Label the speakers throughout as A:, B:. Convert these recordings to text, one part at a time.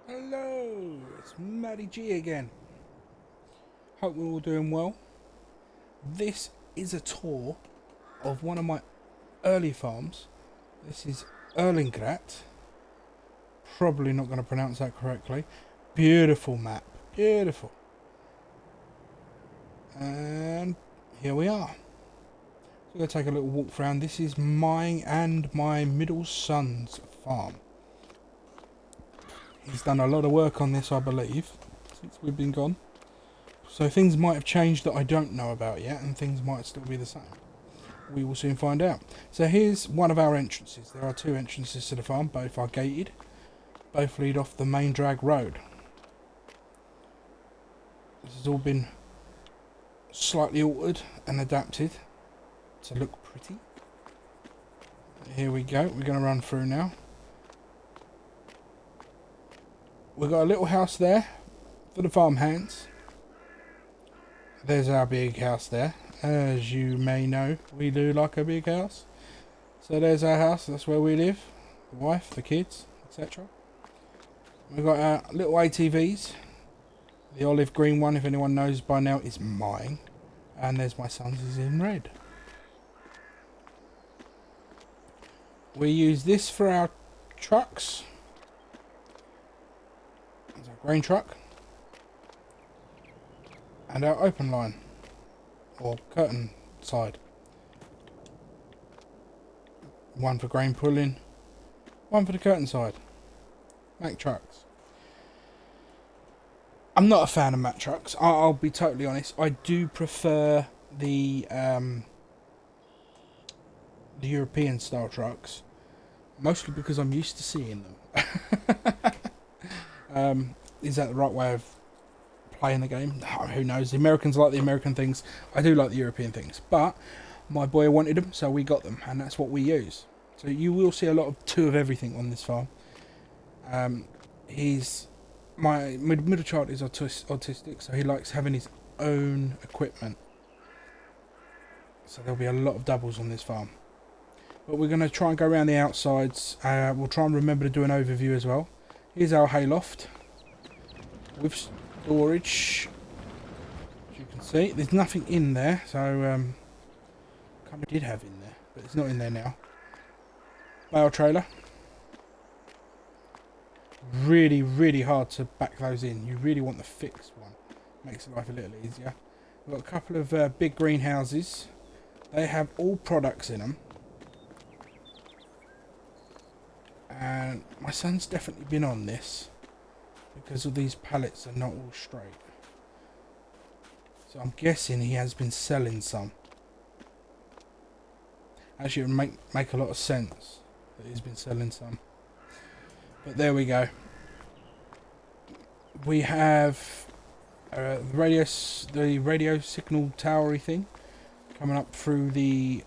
A: Hello, it's Matty G again. Hope we're all doing well. This is a tour of one of my early farms. This is Erlengrat. Probably not going to pronounce that correctly. Beautiful map, beautiful. And here we are. So we're going to take a little walk around. This is mine and my middle son's farm. He's done a lot of work on this, I believe, since we've been gone. So things might have changed that I don't know about yet, and things might still be the same. We will soon find out. So here's one of our entrances. There are two entrances to the farm, both are gated. Both lead off the main drag road. This has all been slightly altered and adapted to look pretty. Here we go, we're going to run through now. We've got a little house there for the farm hands. There's our big house there. As you may know, we do like a big house. So there's our house, that's where we live. The wife, the kids, etc. We've got our little ATVs. The olive green one, if anyone knows by now, is mine. And there's my son's, is in red. We use this for our trucks. There's our grain truck. And our open line. Or curtain side. One for grain pulling. One for the curtain side. Mack trucks. I'm not a fan of Mack trucks. I'll be totally honest. I do prefer the European style trucks. Mostly because I'm used to seeing them. Is that the right way of playing the game? Who knows? The Americans like the American things. I do like the European things. But my boy wanted them, so we got them. And that's what we use. So you will see a lot of two of everything on this farm. My middle child is autistic, so he likes having his own equipment. So there'll be a lot of doubles on this farm. But we're going to try and go around the outsides. We'll try and remember to do an overview as well. Here's our hayloft with storage. As you can see, there's nothing in there, so kind of did have in there, but it's not in there now. Bale trailer. Really, really hard to back those in. You really want the fixed one. Makes life a little easier. We've got a couple of big greenhouses. They have all products in them. And my son's definitely been on this because of these pallets are not all straight. So I'm guessing he has been selling some. Actually, it would make a lot of sense that he's been selling some. But there we go. We have the radio signal towery thing coming up through the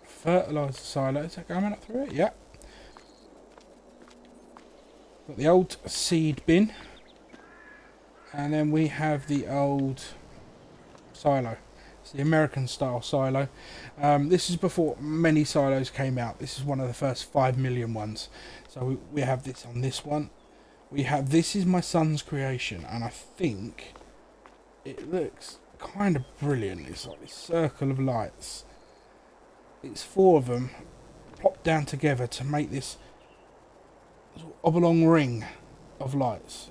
A: fertilizer silo. Is that coming up through it? Yeah. Got the old seed bin, and then we have the old silo. It's the American style silo. This is before many silos came out. This is one of the first 5 million ones. So we have this on this one. This is my son's creation, and I think it looks kind of brilliant. It's like this circle of lights. It's 4 of them plopped down together to make this oblong ring of lights.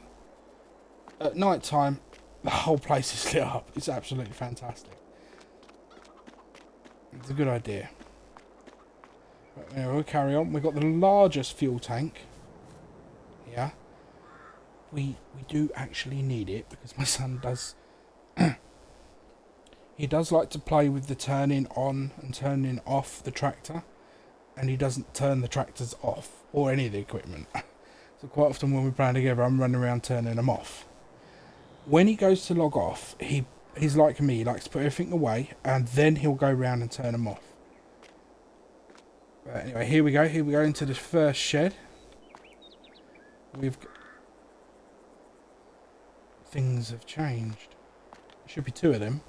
A: At night time, the whole place is lit up. It's absolutely fantastic. It's a good idea. But anyway, we'll carry on. We've got the largest fuel tank here. We do actually need it because my son does he does like to play with the turning on and turning off the tractor, and he doesn't turn the tractors off or any of the equipment. So quite often when we're playing together, I'm running around turning them off. When he goes to log off, he's like me. He likes to put everything away, and then he'll go around and turn them off. But anyway, here we go. Here we go into the first shed. Things have changed. There should be 2 of them,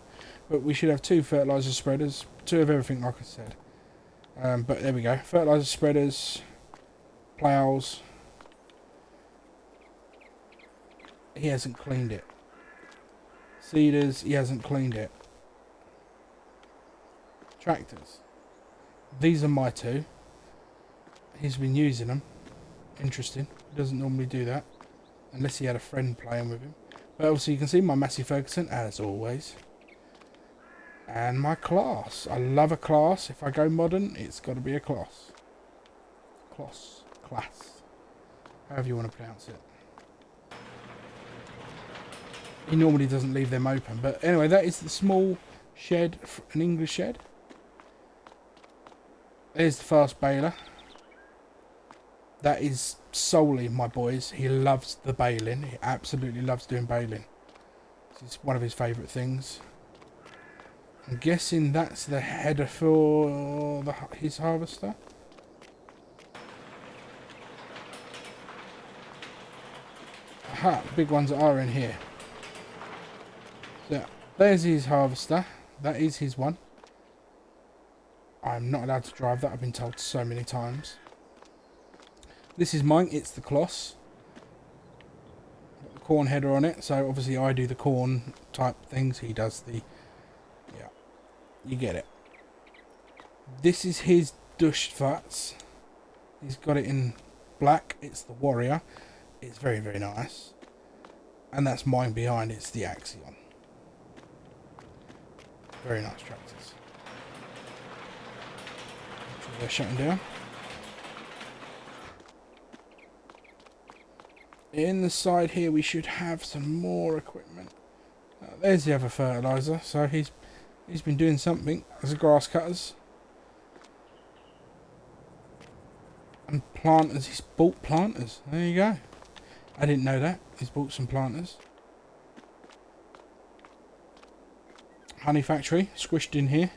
A: but we should have 2 fertilizer spreaders, 2 of everything, like I said. But there we go. Fertilizer spreaders, plows. he hasn't cleaned it. Cedars, he hasn't cleaned it. Tractors. These are my two. He's been using them. Interesting. He doesn't normally do that. Unless he had a friend playing with him. But also you can see my Massey Ferguson, as always. And my class. I love a class. If I go modern, it's got to be a class. Class. However you want to pronounce it. He normally doesn't leave them open. But anyway, that is the small shed, an English shed. There's the fast baler. That is solely my boys. He loves the baling. He absolutely loves doing baling. It's one of his favourite things. I'm guessing that's the header for his harvester. Aha, the big ones are in here. So, there's his harvester. That is his one. I'm not allowed to drive that. I've been told so many times. This is mine. It's the Kloss. Got the corn header on it. So obviously I do the corn type things. He does the... Yeah. You get it. This is his Dushtvats. He's got it in black. It's the Warrior. It's very, very nice. And that's mine behind. It's the Axion. Very nice tractors. Make sure they're shutting down. In the side here we should have some more equipment. There's the other fertiliser. So he's been doing something as a grass cutters. And planters. He's bought planters. There you go. I didn't know that. He's bought some planters. Honey factory squished in here.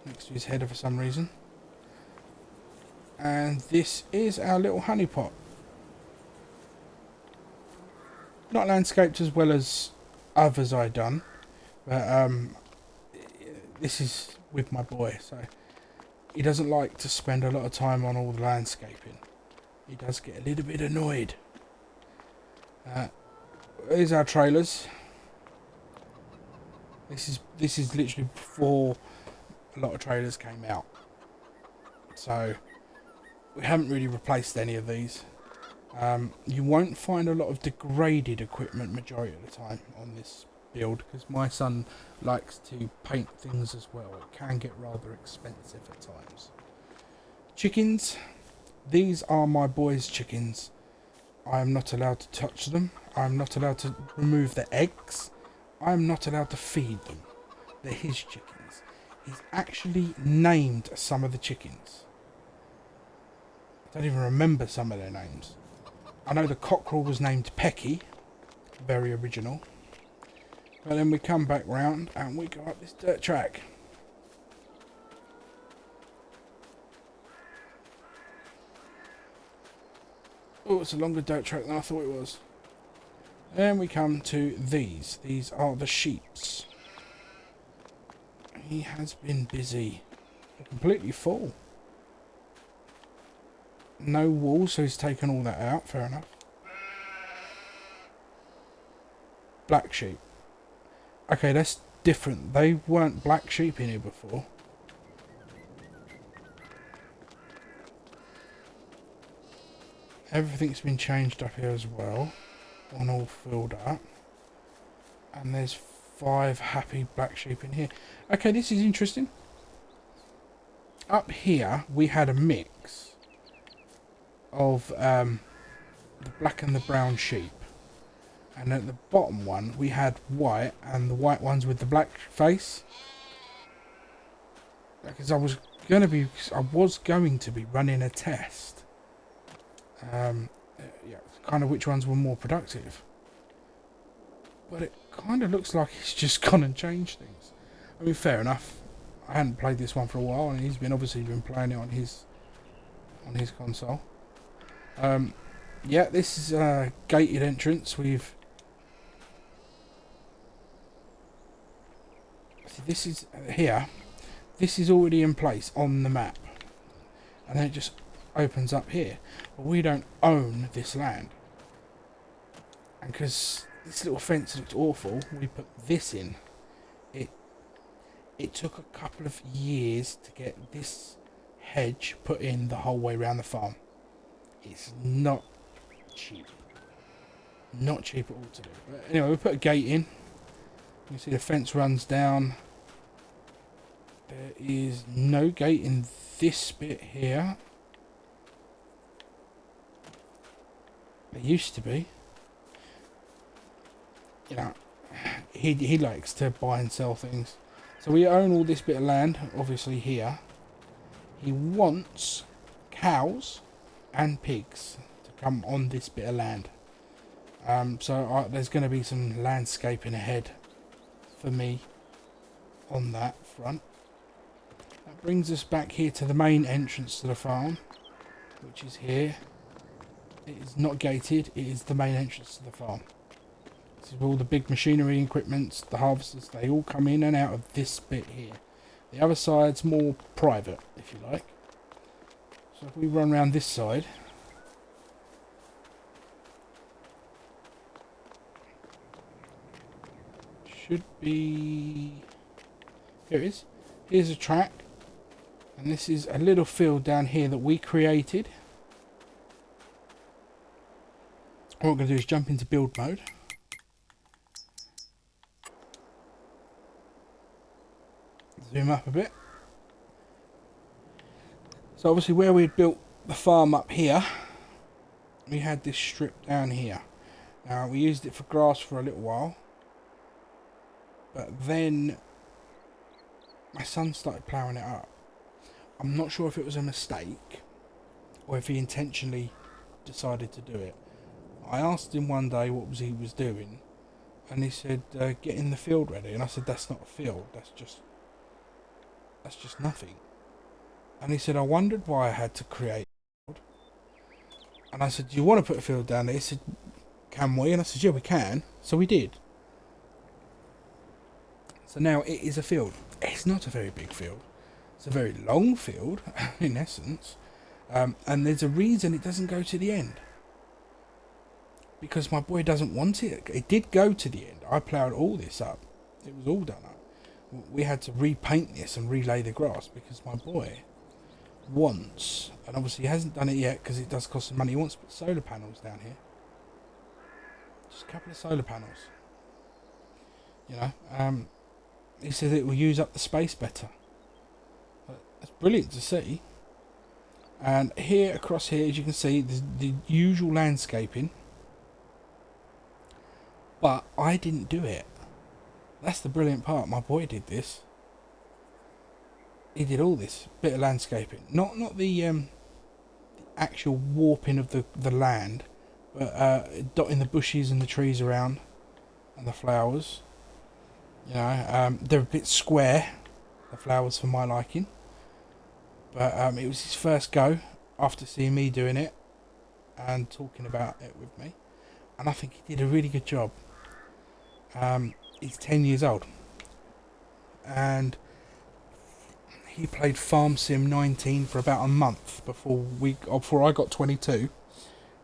A: Next to his header for some reason. And this is our little honey pot. Not landscaped as well as others I've done, but this is with my boy, so he doesn't like to spend a lot of time on all the landscaping. He does get a little bit annoyed. Here's our trailers. This is literally before a lot of trailers came out, so we haven't really replaced any of these. You won't find a lot of degraded equipment majority of the time on this build because my son likes to paint things as well. It can get rather expensive at times. Chickens. These are my boys' chickens. I am not allowed to touch them. I am not allowed to remove the eggs. I am not allowed to feed them. They're his chickens. He's actually named some of the chickens. I don't even remember some of their names. I know the cockerel was named Pecky. Very original. But then we come back round and we go up this dirt track. Oh, it's a longer dirt track than I thought it was. Then we come to these. These are the sheeps. He has been busy. They're completely full. No wool, so he's taken all that out. Fair enough. Black sheep. Okay, that's different. They weren't black sheep in here before. Everything's been changed up here as well. One all filled up. And there's 5 happy black sheep in here. Okay, this is interesting. Up here, we had a mix of the black and the brown sheep. And at the bottom one, we had white, and the white ones with the black face. Because I was going to be running a test. Yeah, kind of which ones were more productive. But it kind of looks like he's just gone and changed things. I mean, fair enough. I hadn't played this one for a while, and he's obviously been playing it on his console. Yeah, this is a gated entrance. This is here. This is already in place on the map, and then it just opens up here. But we don't own this land, And because this little fence looked awful, we put this in. It took a couple of years to get this hedge put in the whole way around the farm. It's not cheap. Not cheap at all to do. But anyway, we put a gate in. You can see the fence runs down. There is no gate in this bit here. There used to be. You know, he likes to buy and sell things. So we own all this bit of land, obviously here. He wants cows and pigs to come on this bit of land. So there's going to be some landscaping ahead for me on that front. That brings us back here to the main entrance to the farm, which is here. It is not gated, it is the main entrance to the farm. This is where all the big machinery equipments, the harvesters, they all come in and out of this bit here. The other side's more private, if you like. So if we run around this side, should be... Here it is. Here's a track. And this is a little field down here that we created. What we're going to do is jump into build mode. Zoom up a bit. So obviously where we had built the farm up here, we had this strip down here. Now we used it for grass for a little while. But then my son started ploughing it up. I'm not sure if it was a mistake or if he intentionally decided to do it. I asked him one day what he was doing, and he said, getting the field ready. And I said, that's not a field, that's just nothing. And he said, I wondered why I had to create a field. And I said, do you want to put a field down there? He said, can we? And I said, yeah, we can. So we did. So now it is a field. It's not a very big field. It's a very long field, in essence. And there's a reason it doesn't go to the end. Because my boy doesn't want it. It did go to the end. I ploughed all this up. It was all done up. We had to repaint this and relay the grass because my boy wants, and obviously he hasn't done it yet because it does cost some money, he wants to put solar panels down here. Just a couple of solar panels. You know, he says it will use up the space better. But that's brilliant to see. And here, across here, as you can see, there's the usual landscaping. But I didn't do it. That's the brilliant part. My boy did this. He did all this bit of landscaping. Not the actual warping of the land, but dotting the bushes and the trees around and the flowers. You know, they're a bit square, the flowers, for my liking. But it was his first go after seeing me doing it and talking about it with me. And I think he did a really good job. He's 10 years old. And he played Farm Sim 19 for about a month before I got 22.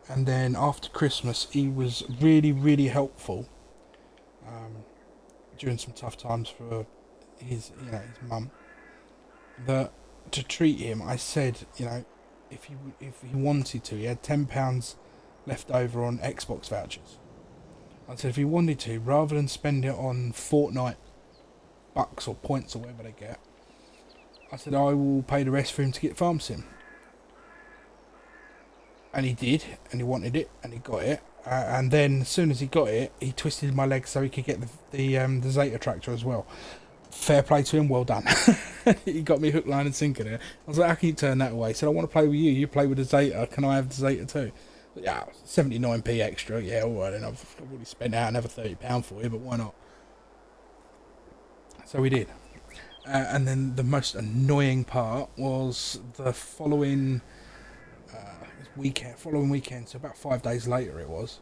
A: And then after Christmas, he was really, really helpful during some tough times for his mum. To treat him, I said, if he wanted to, he had £10 left over on Xbox vouchers. I said if he wanted to, rather than spend it on Fortnite bucks or points or whatever they get, I said I will pay the rest for him to get Farm Sim. And he did, and he wanted it, and he got it. And then as soon as he got it, he twisted my leg so he could get the Zeta tractor as well. Fair play to him, well done. He got me hook, line and sinker there. I was like, how can you turn that away? He said, I want to play with you. You play with the Zeta. Can I have the Zeta too? But yeah, 79p extra. Yeah, all right. Then I've already spent out another £30 for you, but why not? So we did. And then the most annoying part was the following weekend. So about 5 days later, it was.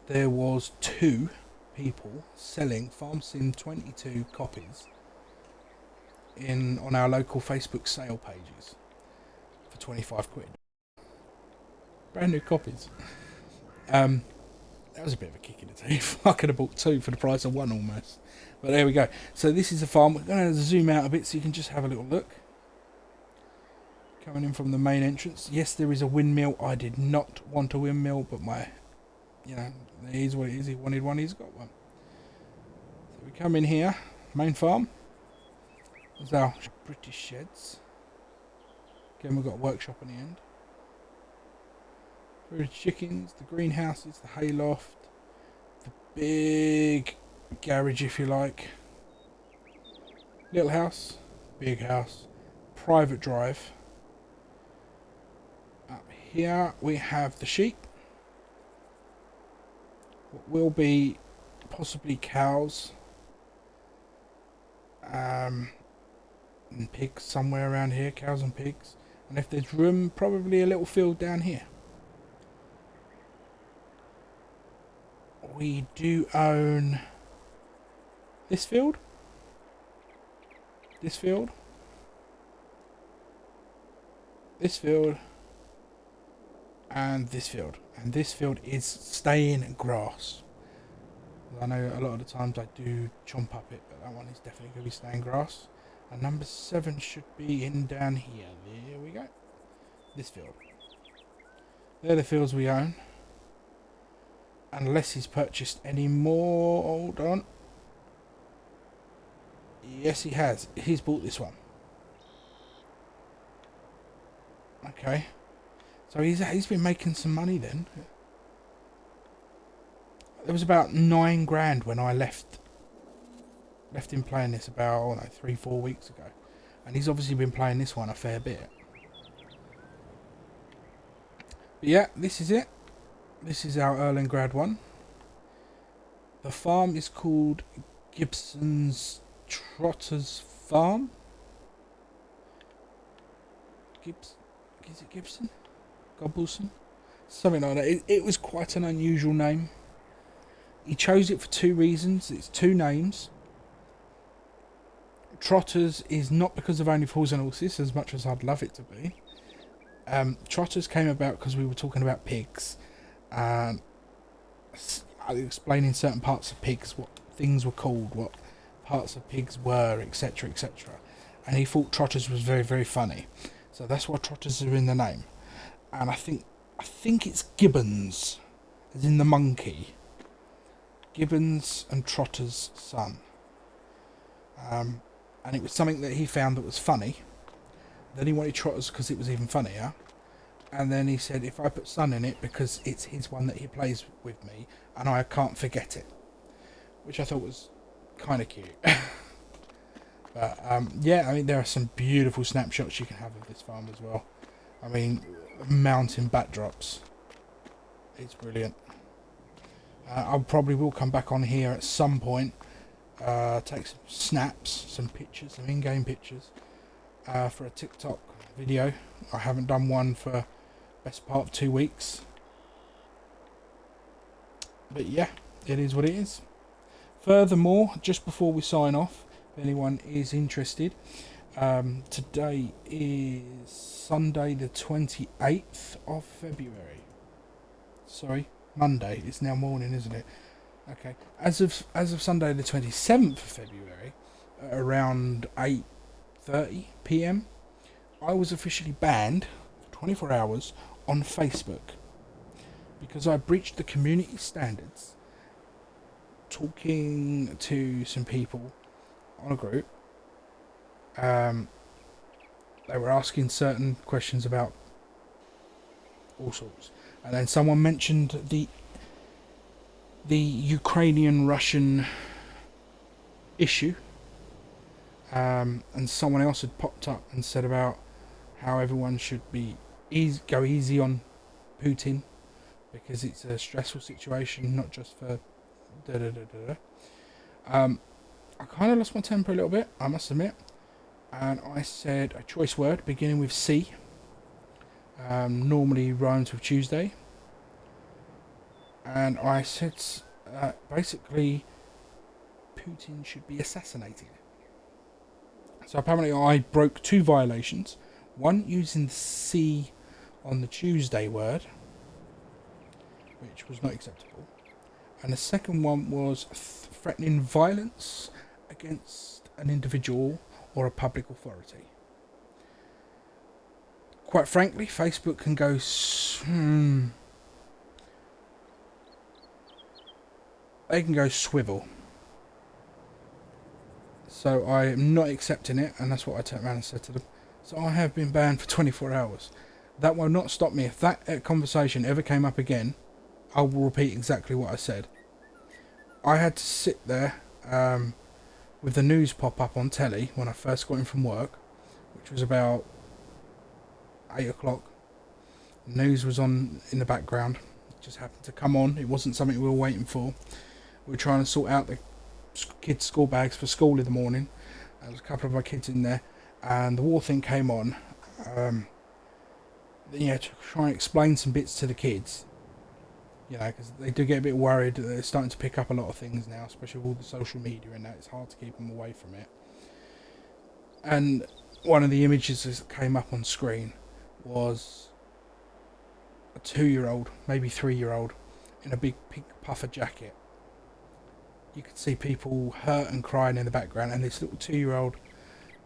A: There was 2 people selling Farm Sim 22 copies on our local Facebook sale pages for 25 quid. Brand new copies. That was a bit of a kick in the teeth. I could have bought 2 for the price of 1 almost. But there we go. So this is a farm. We're going to zoom out a bit so you can just have a little look. Coming in from the main entrance. Yes, there is a windmill. I did not want a windmill, but it is what it is. He wanted one, he's got one. So we come in here. Main farm. There's our British sheds. Again, we've got a workshop on the end. British chickens, the greenhouses, the hayloft, the big garage, if you like. Little house, big house, private drive. Up here we have the sheep. What will be possibly cows. And pigs somewhere around here, cows and pigs. And if there's room, probably a little field down here. We do own this field, this field, this field, and this field. And this field is staying grass. I know a lot of the times I do chomp up it, but that one is definitely going to be staying grass. And number 7 should be in down here. There we go. This field. They're the fields we own. Unless he's purchased any more. Hold on. Yes, he has. He's bought this one. Okay. So he's been making some money then. There was about 9 grand when I left him playing this about 3-4 weeks ago, and he's obviously been playing this one a fair bit. But yeah, this is it. This is our Erlengrat one. The farm is called Gibbons Trotters Farm. Is it Gibson? Gobbleson? Something like that. It was quite an unusual name. He chose it for 2 reasons. It's 2 names. Trotters is not because of Only Fools and Horses, as much as I'd love it to be. Trotters came about because we were talking about pigs. Explaining certain parts of pigs, what things were called, what parts of pigs were, etc, etc. And he thought trotters was very, very funny. So that's why trotters are in the name. And I think it's Gibbons, as in the monkey. Gibbons and Trotter's son. And it was something that he found that was funny. Then he wanted Trotters because it was even funnier. And then he said, if I put son in it, because it's his one that he plays with me, and I can't forget it. Which I thought was kind of cute. But, yeah, I mean, there are some beautiful snapshots you can have of this farm as well. I mean, mountain backdrops. It's brilliant. I probably will come back on here at some point. Take some snaps, some pictures, some in-game pictures. For a TikTok video. I haven't done one for best part of 2 weeks. But yeah, it is what it is. Furthermore, just before we sign off, if anyone is interested, today is Sunday the 28th of February. Sorry, Monday. It's now morning, isn't it? Okay. As of Sunday the 27th of February, around 8:30 PM, I was officially banned for 24 hours on Facebook because I breached the community standards talking to some people on a group. They were asking certain questions about all sorts, and then someone mentioned the Ukrainian-Russian issue, and someone else had popped up and said about how everyone should go easy on Putin because it's a stressful situation, not just for I kind of lost my temper a little bit, I must admit, and I said a choice word beginning with C. Normally rhymes with Tuesday. And I said, basically, Putin should be assassinated. So apparently I broke 2 violations. One, using the C on the Tuesday word. which was not acceptable. And the second one was threatening violence against an individual or a public authority. Quite frankly, Facebook can go... They can go swivel. So I am not accepting it, and that's what I turned around and said to them. So I have been banned for 24 hours. That will not stop me. If that conversation ever came up again, I will repeat exactly what I said. I had to sit there with the news pop up on telly when I first got in from work, which was about 8 o'clock. The news was on in the background. It just happened to come on. It wasn't something we were waiting for. We were trying to sort out the kids' school bags for school in the morning. There was a couple of our kids in there, and the war thing came on. To try and explain some bits to the kids, because they do get a bit worried that they're starting to pick up a lot of things now, especially with all the social media and that. It's hard to keep them away from it. And one of the images that came up on screen was a 2-year-old, maybe 3-year-old, in a big pink puffer jacket. You could see people hurt and crying in the background, and this little 2-year-old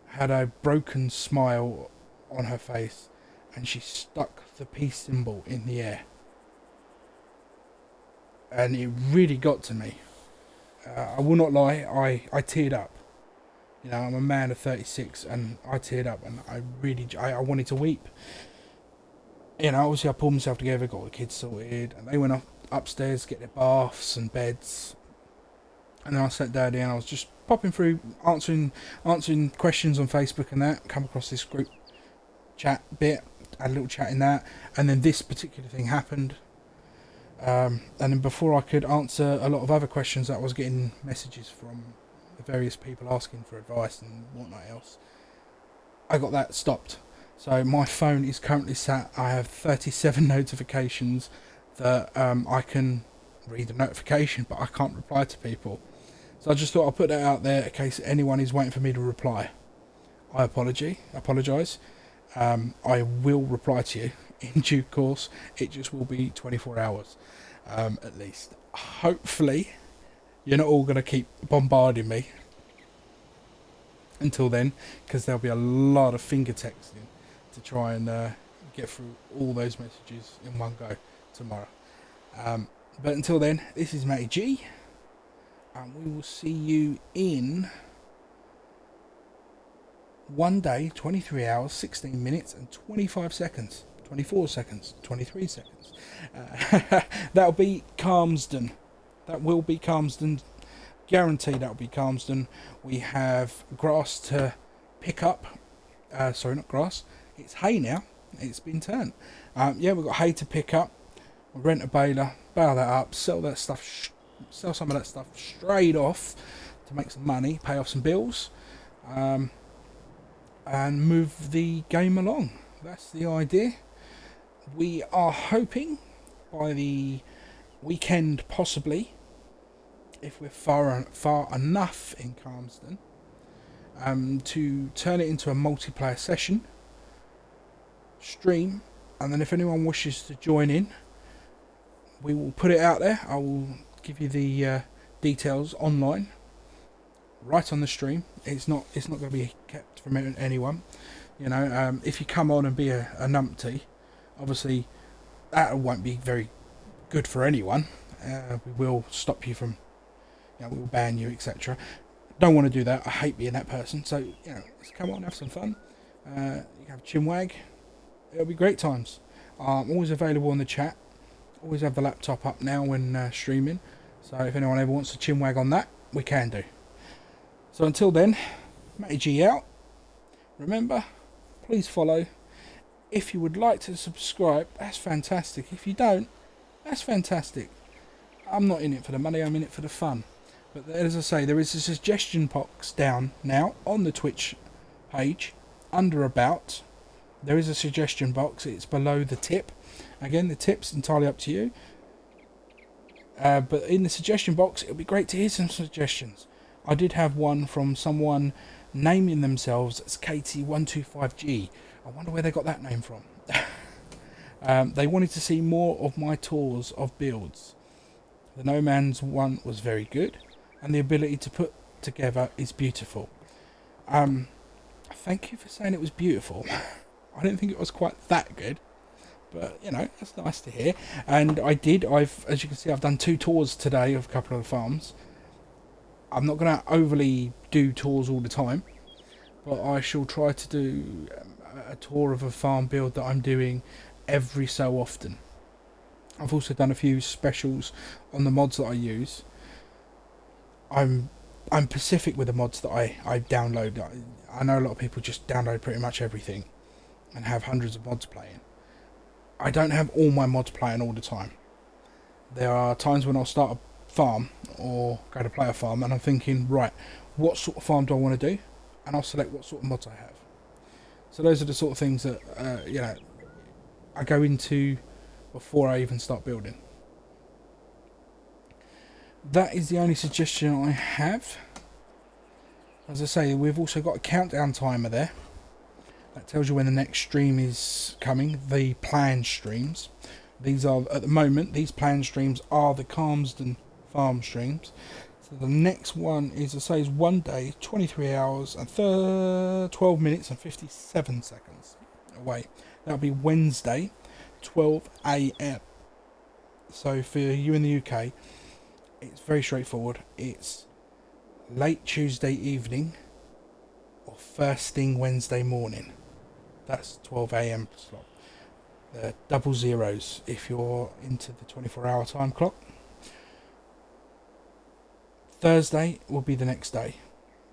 A: had a broken smile on her face, and she stuck the peace symbol in the air. And it really got to me. I will not lie, I teared up. I'm a man of 36, and I teared up, and I wanted to weep. Obviously I pulled myself together, got the kids sorted, and they went upstairs to get their baths and beds. And then I sat down there and I was just popping through, answering questions on Facebook and that. Come across this group chat bit, had a little chat in that, and then this particular thing happened. And then before I could answer a lot of other questions, I was getting messages from the various people asking for advice and whatnot else. I got that stopped. So my phone is currently sat. I have 37 notifications that I can read the notification, but I can't reply to people. So I just thought I'll put that out there in case anyone is waiting for me to reply. I apologise. I will reply to you in due course. It just will be 24 hours at least. Hopefully you're not all going to keep bombarding me until then, because there'll be a lot of finger texting to try and get through all those messages in one go tomorrow. But until then, this is Matty G, and we will see you in 1 day, 23 hours, 16 minutes and 25 seconds. 24 seconds, 23 seconds. That'll be Calmsden. That will be Calmsden. Guaranteed that'll be Calmsden. We have grass to pick up. Sorry, not grass. It's hay now. It's been turned. We've got hay to pick up. We'll rent a baler, bale that up, sell some of that stuff straight off to make some money, pay off some bills, and move the game along. That's the idea. We are hoping by the weekend, possibly, if we're far enough in Calmsden, to turn it into a multiplayer session, stream, and then if anyone wishes to join in, we will put it out there. I will give you the details online, right on the stream. It's not going to be kept from anyone. If you come on and be a numpty, obviously that won't be very good for anyone. We will stop you from, we will ban you, etc. Don't want to do that. I hate being that person. So let's come on, have some fun. You can have a chinwag. It'll be great times. I'm always available in the chat. Always have the laptop up now when streaming. So if anyone ever wants to chinwag on that, we can do. So until then, Matty G out. Remember, please follow. If you would like to subscribe, that's fantastic. If you don't, that's fantastic. I'm not in it for the money, I'm in it for the fun. But as I say, there is a suggestion box down now on the Twitch page, under About. There is a suggestion box. It's below the tip. Again, the tip's entirely up to you. But in the suggestion box, it would be great to hear some suggestions. I did have one from someone naming themselves as KT125G. I wonder where they got that name from. They wanted to see more of my tours of builds. The No Man's one was very good, and the ability to put together is beautiful. Thank you for saying it was beautiful. I didn't think it was quite that good, but you know, that's nice to hear. And as you can see, I've done 2 tours today of a couple of the farms. I'm not going to overly do tours all the time, but I shall try to do a tour of a farm build that I'm doing every so often. I've also done a few specials on the mods that I use. I'm Pacific with the mods that I download. I know a lot of people just download pretty much everything and have hundreds of mods playing. I don't have all my mods playing all the time. There are times when I'll start a farm or go to play a farm and I'm thinking, right, what sort of farm do I want to do? And I'll select what sort of mods I have. So those are the sort of things that I go into before I even start building. That is the only suggestion I have. As I say, we've also got a countdown timer there. That tells you when the next stream is coming, the planned streams. These are, at the moment, these planned streams are the Calmsden farm streams. So the next one is, as I say, is 1 day, 23 hours and 12 minutes and 57 seconds away. That'll be Wednesday, 12 AM. So for you in the UK, it's very straightforward. It's late Tuesday evening or first thing Wednesday morning. That's 12 AM slot. The double zeros if you're into the 24-hour time clock. Thursday will be the next day.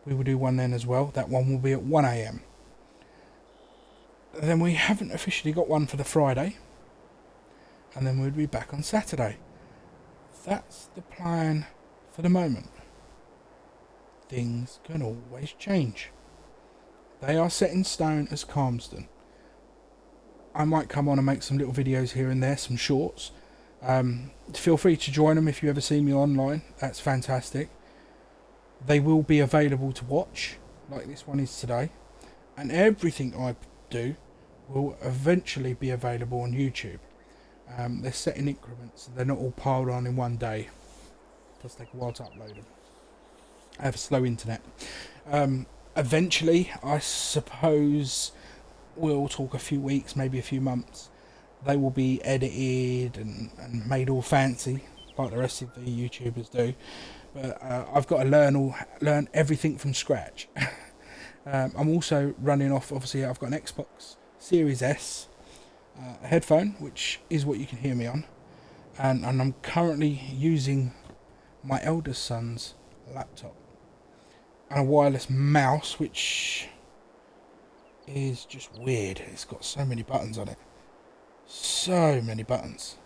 A: We will do one then as well. That one will be at 1 AM. Then we haven't officially got one for the Friday. And then we'll be back on Saturday. That's the plan for the moment. Things can always change. They are set in stone as Calmsden. I might come on and make some little videos here and there, some shorts. Feel free to join them if you ever see me online. That's fantastic. They will be available to watch, like this one is today. And everything I do will eventually be available on YouTube. They're set in increments. They're not all piled on in one day. It does take a while to upload them. I have a slow internet. Eventually, I suppose we'll talk a few weeks, maybe a few months. They will be edited and made all fancy, like the rest of the YouTubers do. But I've got to learn everything from scratch. I'm also running off, obviously, I've got an Xbox Series S, a headphone, which is what you can hear me on. And I'm currently using my eldest son's laptop. And a wireless mouse, which is just weird. It's got so many buttons on it. So many buttons.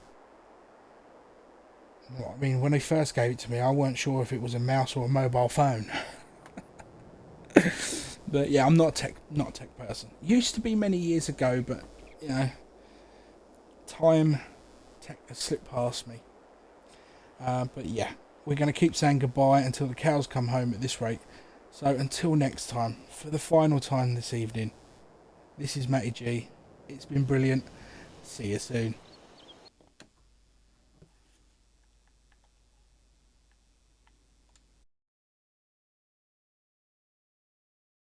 A: I mean, when they first gave it to me, I weren't sure if it was a mouse or a mobile phone. But yeah, I'm not a tech person. Used to be many years ago, but you know, tech has slipped past me. But yeah, we're going to keep saying goodbye until the cows come home at this rate. So until next time, for the final time this evening, this is Matty G. It's been brilliant. See you soon.